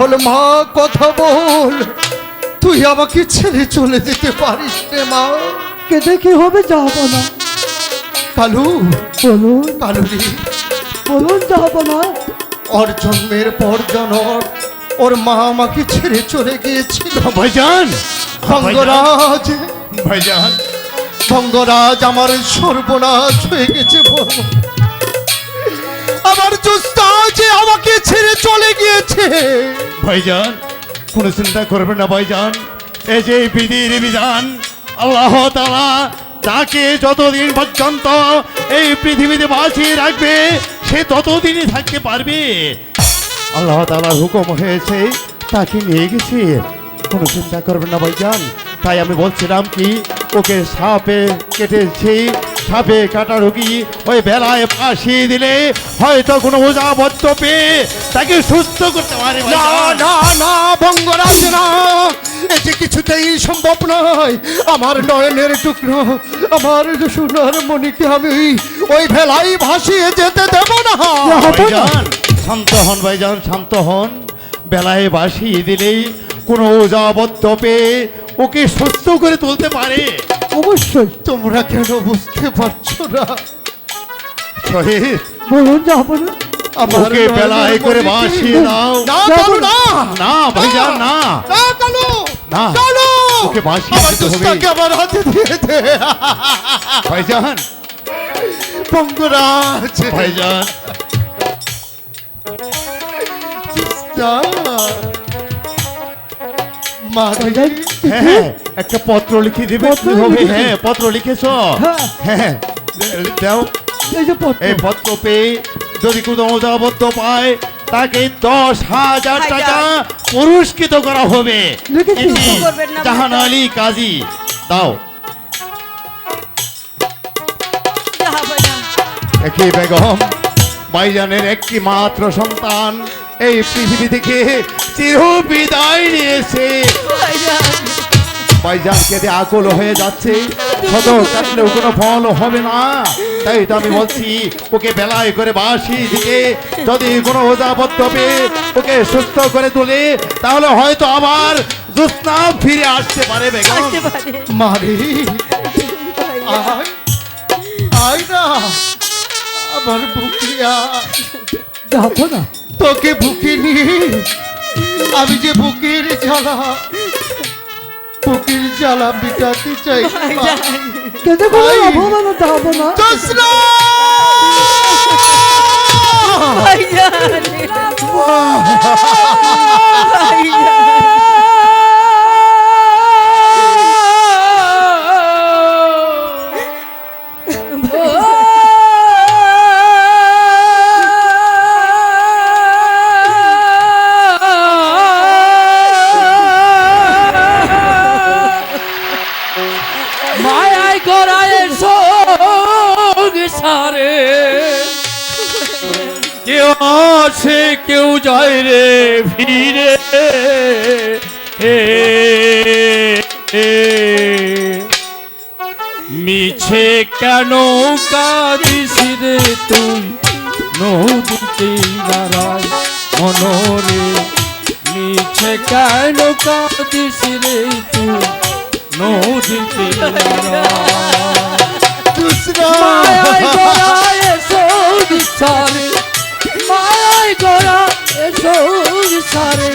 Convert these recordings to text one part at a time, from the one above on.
বল মা, কথা বল, তুই আমাকে ছেড়ে চলে যেতে পারিস রে মা। কেঁদে কি হবে, যাবো না। কালু, বলুন কালু রে, বলুন, যাবো না। ওর জন্মের পর জনম ওর মা আমাকে ছেড়ে চলে গিয়েছিল। ভাইজান, ভঙ্গরাজ, ভাইজান, ভঙ্গরাজ, আমার সর্বনাশ হয়ে গেছে। আমার জোস্তা যে আমাকে ছেড়ে চলে গিয়েছে। ভাইজান কোনো চিন্তা করবেন না ভাইজান, এই যে বিধির বিধান, আল্লাহ তাআলা তাকে যতদিন পর্যন্ত এই পৃথিবীতে বাঁচিয়ে রাখবে সে ততদিনই থাকতে পারবে। আল্লাহ তাআলার হুকুম হয়েছে তাকে নিয়ে গেছি, কোনো চিন্তা করবেন না ভাইজান। তাই আমি বলছিলাম কি, ওকে সাপে কেটেছি, সাপে কাটা রোগী ওই বেলায় ফাঁসিয়ে দিলে হয়তো কোনো ওঝাবদ্ধ পেয়ে তাকে সুস্থ করতে পারে। না না না ভঙ্গরাজ, না, এটি কিছুতেই সম্ভব নয়। আমার নয়নের টুকরো, আমার সোনার মণিকে আমি ওই ভেলাই ভাসিয়ে যেতে দেব না। ভাইজান শান্ত হন, ভাইজান শান্ত হন। বেলায় ভাসিয়ে দিলেই কোনো ওঝাবদ্ধ পেয়ে ওকে সুস্থ করে তুলতে পারে। অবশ্যই। তোমরা কেন বুঝতে পারছো না? শহীদ, বলুন, যাবো না। ওকে বেলায় করে ভাসিয়ে দাও। না কালু, না, না ভাইজান, না না কালু, না, কালু, ওকে ভাসিয়ে আমার দিতে হবে। জোস্তাকে আমার হাতে দিয়ে দে। ভাইজান, ভঙ্গরাজ, ভাইজান, জোস্তা, মা রে, হ্যাঁ একটা পত্র লিখে দিবে পত্র হবে। লিখেছি। হ্যাঁ পত্র লিখেছ, হ্যাঁ। হ্যাঁ দাও। এই যে পত্র। এই পত্র পেয়ে যদি কোনো ওঝাবদ্ধ পায় তাকে 10,000 টাকা পুরস্কৃত করা হবে। লিখেছি। এটি করবেন না জাহান আলী কাজী, দাও। হবে না। একই বেগম ভাইজানের একটি মাত্র সন্তান এই পৃথিবী থেকে চির বিদায় নিয়েছে। ভাইজান, ভাইজান কেঁদে আকুল হয়ে যাচ্ছে, শত কাটলেও কোনো ফল হবে না। তাই তো আমি বলছি ওকে বেলায় করে বাসি দিকে যদি কোনো ওঝাবদ্ধ পেয়ে ওকে সুস্থ করে তোলে তাহলে হয়তো আবার জ্যোৎস্না ফিরে আসতে পারে। বেগম আসতে পারে। মারে, ভাইজান, আয়, আয় না, আমার বুকে আয়। যাবো না। তোকে বুকে নিয়ে আমি যে বুকের জ্বালা মিটাতে চাই। ভাইজান, কেঁদে কোনো ভাই। লাভ হবে না, যাবো না। জোসনা! ভাইজান, ভাইজান। মায়ায় গড়ায় সংসারে কেউ আসে কেউ যায় রে ফিরে, মিছে কেন কাঁদিস রে তুই নদীতে দাঁড়ায় মনরে, মিছে কেন কাঁদিস রে তুই নদীতে দাঁড়ায়। জোসনা! মায়ায় গড়ায় সংসারে, মায়ায় গড়ায় সংসারে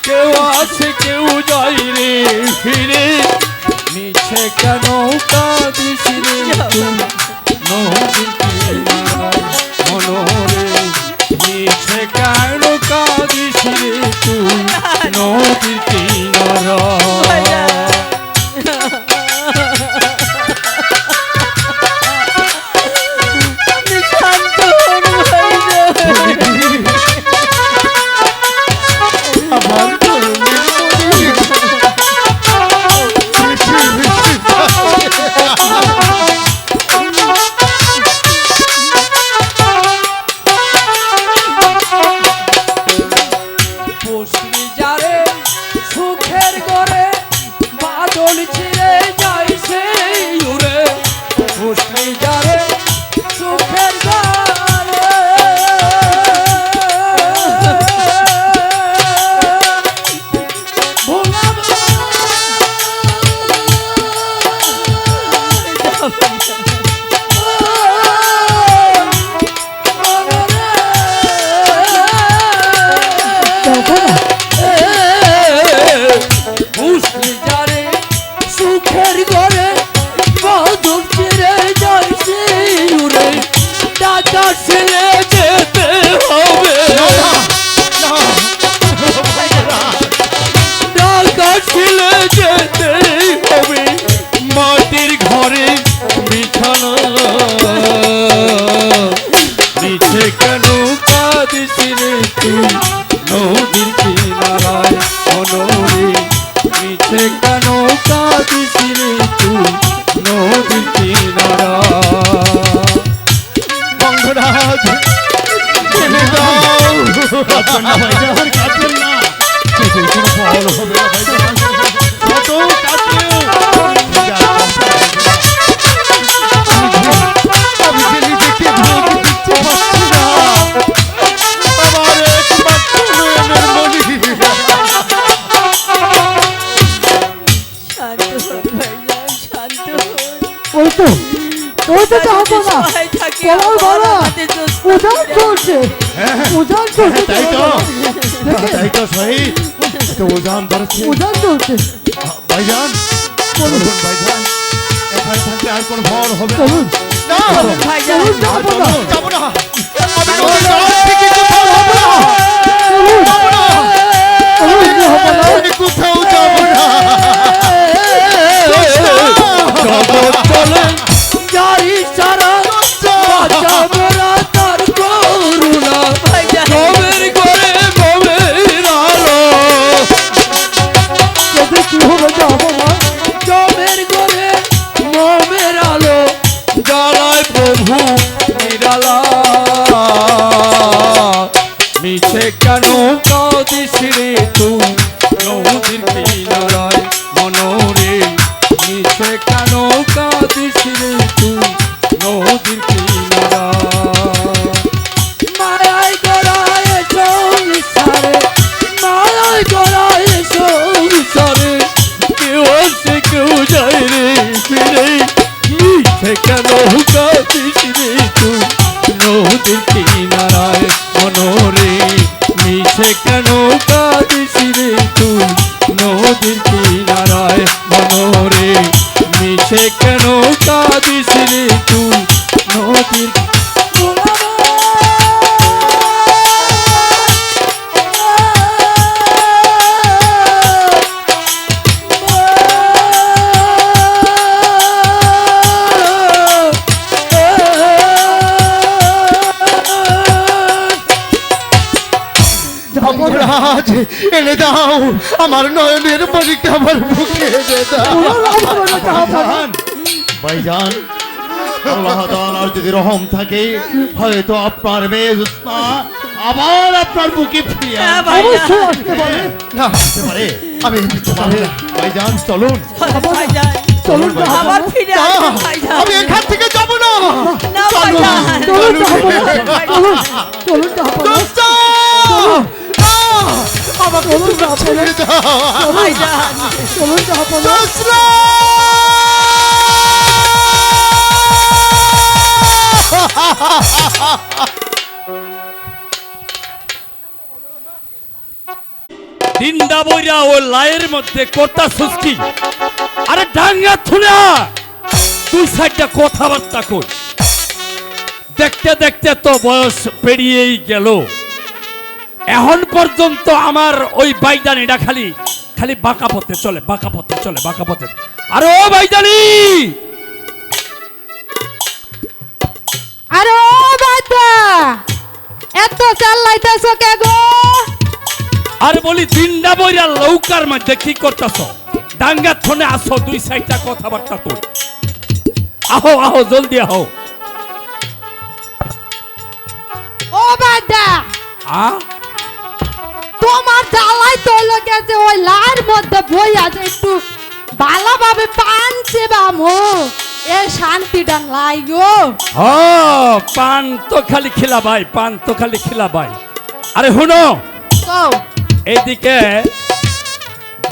কেউ আসে কেউ যায় রে ফিরে, মিছে কেন কাঁদিস রে তুই নদীতে দাঁড়ায় মনরে, মিছে কেন কাঁদিস রে তুই নদীর কিনারায়। শান্ত হন ভাইজান। আমার তরুণীর মনে পুষ্টি যারে সুখের করে বাদল ছিঁড়ে যায় সেই উড়ে, পুষ্টি যারে সুখের করে কোনো ফল হবে না ভাইজান। যত কাঁদলেও আমি যে নিজেকে ভুলে দিতে পারছি না। আমার একমাত্র নয়নের মণি। শান্ত হন ভাইজান, শান্ত হন। ওই তো যাবো না। সহায় থাকি বলো, বলো। আমাদের দোষ উজান চলছে, উজান চলছে। তাই তো তাই তো শহীদ তো ওজান ধরেছে উজান চলছে। ভাইজান। চলুন ভাইজান, এখানে থাকলে আর কোনো ফল হবে না। চলুন, না, ভাইজান, চলুন, যাবো না। যাবো না। আমি নদীর জল থেকে কোথাও যাবো না। চলুন, যাবো না। চলুন, যাবো না। আমি কোথাও যাবো না। জগৎ চলে যারি সারা বাঁচাবে না তার করুণা ভাইজান। গমের করে গমের আলো যদি কি হবে যাবো না। গমের করে গমের আলো জ্বালায় প্রভু নিরালা মিছে কেন কাঁদিস রে তুই নদীর কিনারায় মনোরে মিছে কেন কাঁদিস রে তুই নদীর কিনারায় মায়ায় গড়ায় সংসারে মায়ায় গড়ায় সংসারে কেউ আসে কেউ যায় রে ফিরে মিছে কেন কাঁদিস রে তুই নদীর কিনারায় মনোরে মিছে কেন কাঁদিস রে তুই নদীর কিনারায় মনোরে মিছে কেন কাঁদিস রে তুই নদীর যমরাজ, এনে দাও আমার নয়নের মণিকে আমার মুখে এনে দাও। ভাইজান, ভাইজান, আল্লাহ তাআলার যদি রহম থাকে হয়তো আপনার মেয়ে জোৎস্না আবার আপনার বুকে ফিরে হ্যাঁ, আসবে। ভাইজান। অবশ্যই আসতে পারে। না, আসতে পারে। আমি দিতে পারি না। ভাইজান চলুন। ভাইজান, চলুন, যাবো আবার না। ফিরে না, আসবেন ভাইজান। আমি এখান থেকে যাবো না। না ভাইজান। চলুন, যাবো না। চলুন, চলুন, যাবো না। দোস্ত! আমাকে তোমরা ছেড়ে দাও। ভাইজান, চলুন, যাবো না। দোস্ত! দিনদা বইরা ও লায়ের মধ্যে কর্তা সুস্কি আরে ডাঙ্গা থুনা তুই সাইডটা কথাবার্তা কর দেখতে দেখতে তো বয়স পেরিয়েই গেল এখন পর্যন্ত আমার ওই বাইদানিটা খালি খালি বাঁকা পথে চলে বাঁকা পথে চলে বাঁকা পথে আরে ও বাইদানি আরে ও বাদা এত চাল্লাইতাছ কে গো? আর বলি দিনদা বইরা লৌকার মধ্যে কি করতেছ ডাঙ্গা থনে আসো দুই সাইডটা কথাবার্তা কর আহো আহো জলদি আহো ও বাদা আ তোমার জ্বালাই তো গেছে ওই লার মধ্যে বই আছে একটু ভালোভাবে পান চেবামো এ শান্তি ডাংলাই গো। ও পান তো খালি খিলা ভাই পান তো খালি খিলা ভাই আরে হুনো কও এইদিকে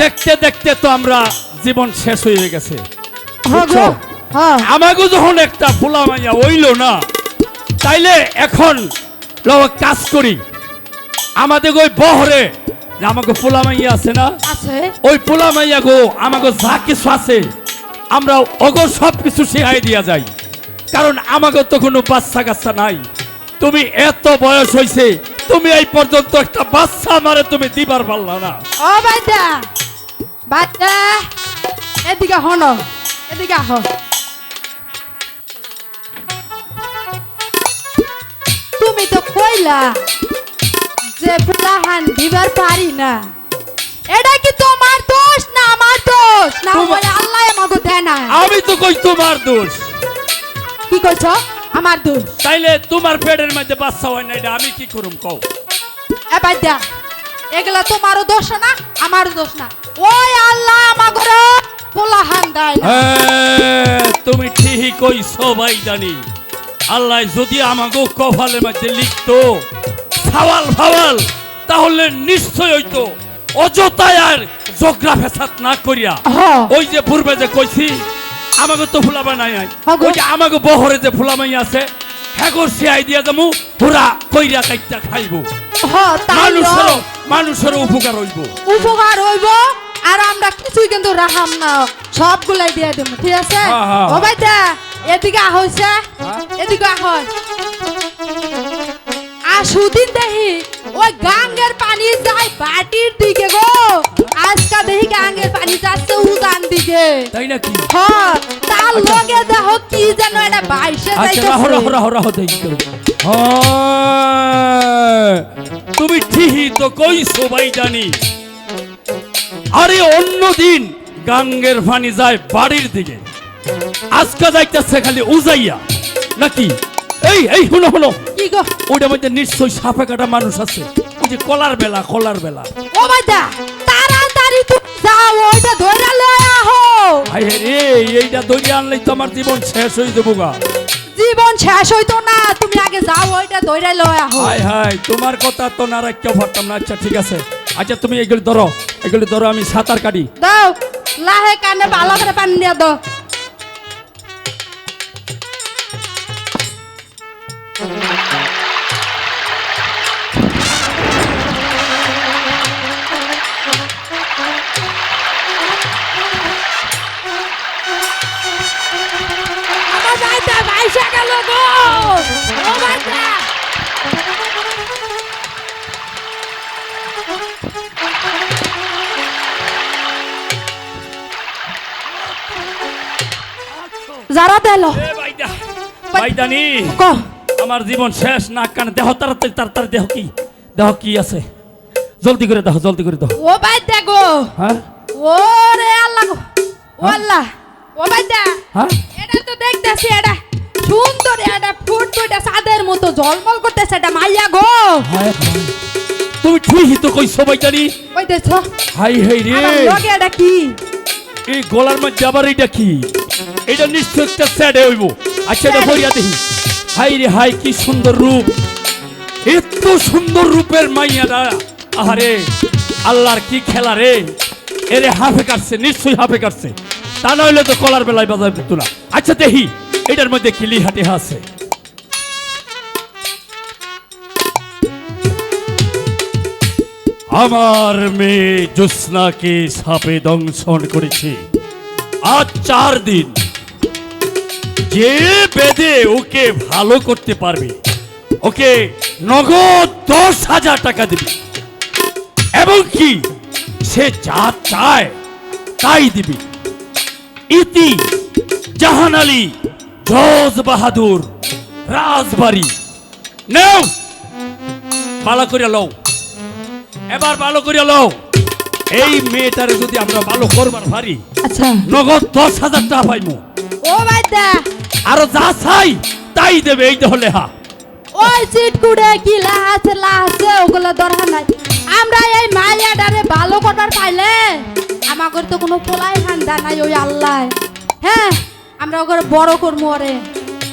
দেখতে দেখতে তো আমরা জীবন শেষ হয়ে গেছে হ্যাঁ গো, হ্যাঁ আমাকে যখন একটা ফুলা মাইয়া হইল না তাইলে এখন কাজ করি আমাদের ওই বহরে যে আমাকে পোলা মাইয়া আছে না আছে ওই পোলা মাইয়া গো আমাকে যা কিছু আছে আমরা অগো সব কিছু শেখাই দিয়া যাই কারণ আমাকে তো কোনো বাচ্চা কাচ্চা নাই তুমি এত বয়স হইছে তুমি এই পর্যন্ত একটা বাচ্চা আমারে তুমি দিবার পারলা না ও বাদা বাদা এদিকে হন এদিকে আহ তুমি তো কইলা যে বুলাহান দিবার পারি না এটা কি তোমার দোষ না আমার দোষ না তোমার- ওই আল্লাহ আমাকে দেয় না আমি তো কই তোমার দোষ কি কইছ আমার দোষ তাইলে তোমার পেটের মধ্যে বাচ্চা হয় না এটা আমি কি করুম কও এ বাদা এগুলা তোমারও দোষ না আমারও দোষ না ওই আল্লাহ আমাগরে পোলাহান দেয় না। তুমি ঠিকই কইছো ভাই জানি আল্লাহ যদি আমাকে কপালের মধ্যে লিখতো সাওয়াল ফাওয়াল তাহলে নিশ্চয় হইতো অযথায় আর জগরা ফেসাদ না করিয়া হ্যাঁ। ওই যে পূর্বে যে কইছি আমাকে তো ফুলাবা নাই নাই হ্যাঁ গো। ওই যে আমাকে বহরে যে ফুলামাই আছে হ্যাগর সিয়াই দিয়া যাবো পুরা কইরা কাইটা খাইবো হ্যাঁ তাই মানুষের উপকার হইব উপকার হইব আর আমরা কিছুই কিন্তু রাখাম না সবগুলাই দিয়ে দেবো ঠিক আছে হ্যাঁ, হ্যাঁ, ও ভাইটা এদিকে হইছে এদিকে হয় আর সুদিন দেখি ওই গাঙ্গের পানি যায় বাটির দিকে গো আজকা দেখি গাঙ্গের পানি যাচ্ছে উদান দিকে তাই নাকি হ্যাঁ তার লগে দেখো কি যেন এটা বাইশে আচ্ছা রাহো রাহো যাইতেছে রাহো রাহো দেই তো হ্যাঁ, তুমি ঠিকই তো কইছো ভাই জানি আরে অন্যদিন গাঙ্গের পানি যায় বাড়ির দিকে আজকে যাইতেছে খালি উজাইয়া নাকি এই এই শুনো শুনো কি গো ওইটার মধ্যে নিশ্চয়ই সাপে কাটা মানুষ আছে ওই যে কলার বেলা ও ভাইটা তাড়াতাড়ি তুমি যাও ওইটা ধরে লয়ে আহো হাই রে এইটা দড়ি আনলেই তো আমার জীবন শেষ হয়ে যাবো গা জীবন শেষ হইতো না তুমি আগে যাও ওইটা ধরে লয়ে আহো হাই হাই তোমার কথা তো না রাখতেও পারতাম না আচ্ছা ঠিক আছে আচ্ছা তুমি এগুলি ধরো আমি সাঁতার কাটি দাও লাহে কানে ভালো করে পানি দিয়ে দাও আমার ভাইটা ভাইসা গেল গো ও ভাইটা যারা দিল এ ভাইদা ভাইদানি ক আমার জীবন শেষ না কানে দেহ তাড়াতাড়ি দেহ কি আছে জলদি করে দাও ও ভাইটা গো হ্যাঁ ও রে আল্লাহ গো ও আল্লাহ ও ভাইটা হ্যাঁ এটা তো দেখতেছি এটা সুন্দর এটা ফুটফুটে সাদের মতো ঝলমল করতেছে এটা মাইয়া গো হায় হায়। তুমি ঠিকই তো কইছো ভাইদানি ওই দেখছো হাই হাই রে আমার লগে এটা কি এই গলার মধ্যে আবার এটা কি এটা নিশ্চয় একটা স্যাডে হইব আচ্ছা এটা বইয়া দেখি হাই রে হাই কি সুন্দর রূপ এত সুন্দর রূপের মাইয়ারা আহারে আল্লাহর কি খেলা রে এরে হাফে কাটছে নিশ্চয়ই হাফে কাটছে তা নইলে তো কলার বেলায় বাজার দিত না আচ্ছা দেখি এটার মধ্যে কিলি হাটে আছে আমার মেয়ে জ্যোৎস্নাকে সাপে দংশন করেছে আজ 4 দিন যে বেদে ওকে ভালো করতে পারবে ওকে নগদ 10,000 টাকা দিবে এবং কি সে যা চায় তাই দিবে ইতি জাহান আলী জজ বাহাদুর রাজবাড়ি নাও ভালো করে লও এবার ভালো করে লও এই মেয়েটারে যদি আমরা ভালো করবার পারি আচ্ছা নগদ 10,000 টাকা পাইমু ও ভাইটা আরো যা চাই তাই দেবে এই হলে হা ওই সিট কুড়ে কি লাহাছে ওগুলো দরকার নাই আমরা এই মাইয়াটারে ভালো করার পাইলে আমাদের তো কোনো পোলাই ঠান্ডা নাই ওই আল্লাহ হ্যাঁ আমরা ওকে বড় করবো ওরে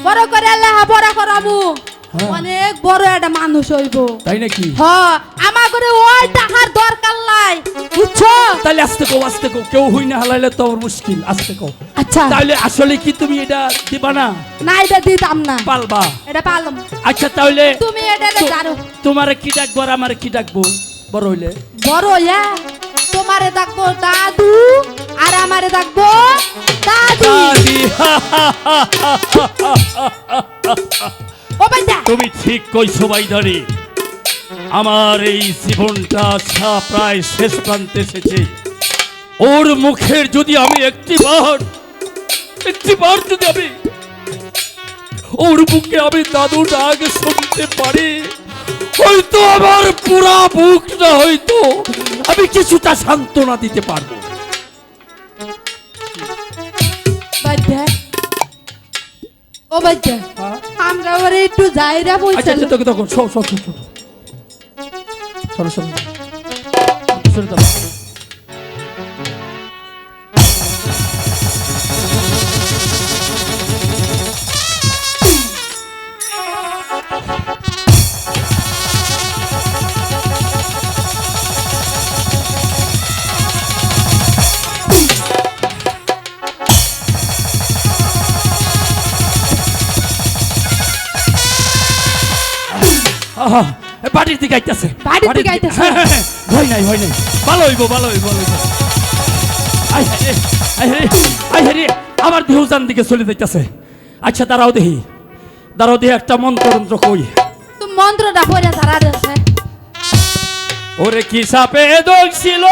বড় করে লেহা বড় করাবো হ্যাঁ। অনেক বড় একটা মানুষ হইব তাই নাকি হ্যাঁ আমাদের ওই টাকার দরকার নাই বুঝছো তাহলে আস্তে কো কেউ হই না হালাইলে তো আমার মুশকিল আস্তে কো আচ্ছা তাহলে আসলে কি তুমি এটা দিবা না না এটা দিতাম না পালবা এটা পারলাম আচ্ছা তাহলে তুমি এটা জানো তোমারে কি ডাকবো আর আমারে কি ডাকবো বড় হইলে বড় ইয়া তোমারে ডাকবো দাদু আর আমারে ডাকবো দাদি দাদি ও ভাইটা তুমি ঠিক কইছো ভাইদারি আমার এই জীবনটা প্রায় শেষ প্রান্তে এসেছে ওর মুখের যদি আমি একটিবার যদি আমি ওর মুখে আমি দাদু ডাক শুনতে পারি হয়তো আমার পুরা বুকটা হয়তো আমি কিছুটা সান্ত্বনা দিতে পারবো ভাইটা ও ভাইটা আমরা ওরে একটু যাইরা আচ্ছা বলছিলাম আচ্ছা তখন সরো সরে যাও আহা, এ বাড়ির দিকে আইতাছে বাড়ির দিকে আইতাছে? ভয় নাই ভালো হইব ভালো হইব আই রে আই রে আমার দেহজান দিকে চলে যাইতাছে আচ্ছা দাঁড়াও দেখি একটা মন্ত্র কই তুমি মন্ত্রটা পড়ে ধারা দিছে ওরে কি সাপে দোষ ছিল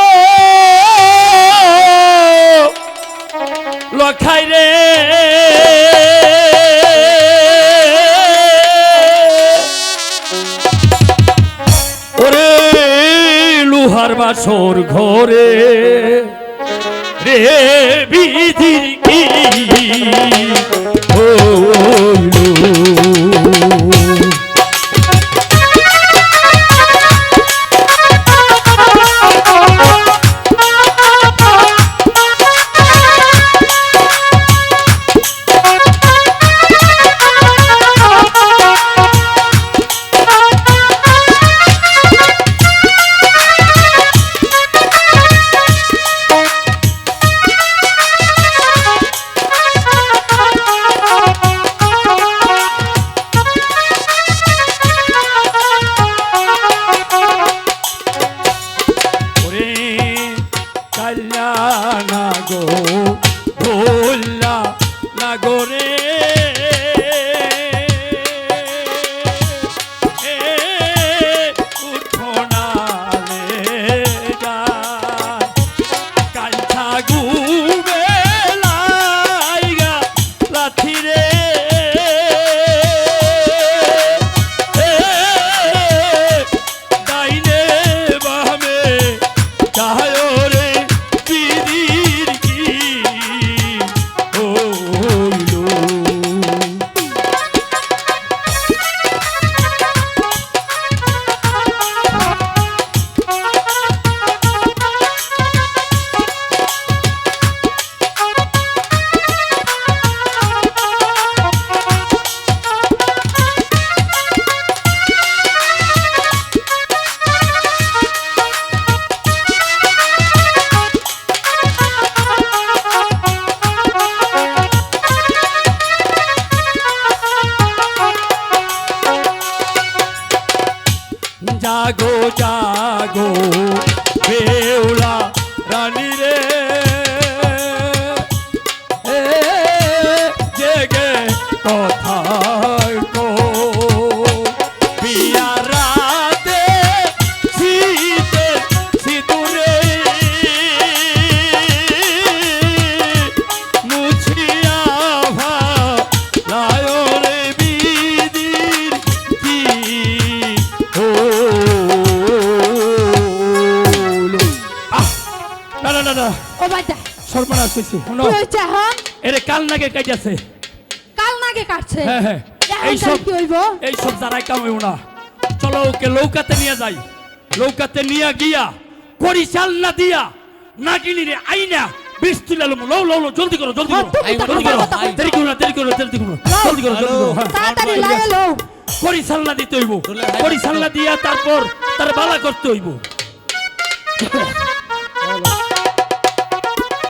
লখাই রে ওরে লোহার বাসর ঘরে রে বিধির কি হইল না গো ভোলা না গো রে উঠো না রে কালছা গুবে লাইগা লাথি রে ডাইনে বামে চাহায় জাগো জাগো বেউলা রানী রে জেগে কথায় কো বিয়া রাতে শীতে সিঁদুরে মুছিয়া ভালায় রে বিদির কি না ও বাইটা সর্বনাশ হইছে শোনো কি হইছে হন এরে কাল নাগে কাইতাছে কাল নাগে কাটছে হ্যাঁ হ্যাঁ এই সব কি হইব এই সব যারাই কামাইও না চলো ওকে লৌকাতে নিয়ে যাই লৌকাতে নিয়ে গিয়া পরিচাল না দিয়া নাগিনি রে আইনা বিষ তুলে লো লো লো জলদি করো জলদি করো জলদি করো দেরি করো না জলদি করো হ্যাঁ তাড়াতাড়ি লাগে লো পরিচাল না দিতে হইব পরিচাল না দিয়া তারপর তার বালা করতে হইব